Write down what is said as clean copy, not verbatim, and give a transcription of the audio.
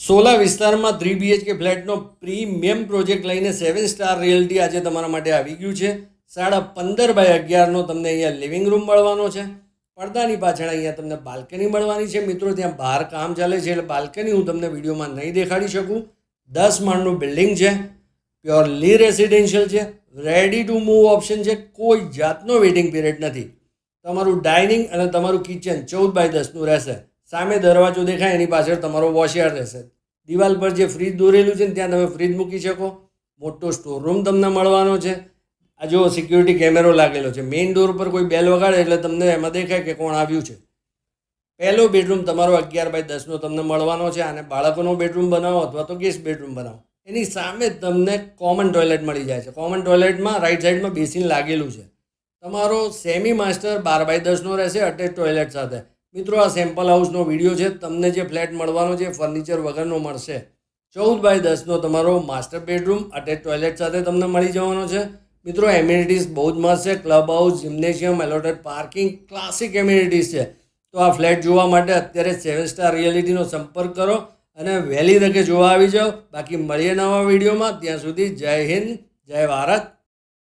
સોલા વિસ્તારમાં 3 BHK ફ્લેટનો premium project લઈને 7 star realty આજે તમારા માટે આવી ગયું છે. 15x11નો તમને અહીંયા લિવિંગ રૂમ મળવાનો છે. પડદાની પાછળ અહીંયા તમને બાલ્કની મળવાની છે. મિત્રો, ત્યાં બહાર કામ ચાલે છે એટલે બાલ્કની હું તમને વિડીયોમાં નહીં દેખાડી શકું. 10 માળનું બિલ્ડિંગ છે, પ્યોરલી રેસિડેન્શિયલ છે, રેડી ટુ મૂવ ઓપ્શન છે, કોઈ જાતનો વેઇટિંગ પીરિયડ નથી. તમારું ડાઇનિંગ અને તમારું કિચન 14x10નું રહેશે. સામે દરવાજો દેખાય એની પાછળ તમારો વોશયાર્ડ રહેશે. દિવાલ પર જે ફ્રીજ દોરેલું છે ને ત્યાં તમે ફ્રીજ મૂકી શકો. મોટો સ્ટોર રૂમ તમને મળવાનો છે. આ જો સિક્યુરિટી કેમેરો લાગેલો છે. મેઇન ડોર પર કોઈ બેલ વગાડે એટલે તમને એમાં દેખાય કે કોણ આવ્યું છે. પહેલો બેડરૂમ તમારો 11x10નો તમને મળવાનો છે. આને બાળકોનો બેડરૂમ બનાવો અથવા તો ગેસ્ટ બેડરૂમ બનાવો. એની સામે તમને કોમન ટોયલેટ મળી જાય છે. કોમન ટોયલેટમાં રાઈટ સાઈડમાં બેસિન લાગેલું છે. તમારો સેમી માસ્ટર 12x10નો રહેશે અટેચ ટોયલેટ સાથે. મિત્રો, આ સેમ્પલ હાઉસનો વિડીયો છે. તમને જે ફ્લેટ મળવાનો છે ફર્નિચર વગરનો મળશે. 14x10નો તમારો માસ્ટર બેડરૂમ અટેચ ટોયલેટ સાથે તમને મળી જવાનો છે. મિત્રો, એમ્યુનિટીઝ બહુ જ મસ્ત છે. Club house, gymnasium, allotted parking, classic amenities છે. તો આ ફ્લેટ જોવા માટે અત્યારે 7 સ્ટાર રિયલિટીનો સંપર્ક કરો અને વહેલી તકે જોવા આવી જાઓ. બાકી મળીએ નવા વિડીયોમાં. ત્યાં સુધી જય હિન્દ, જય ભારત.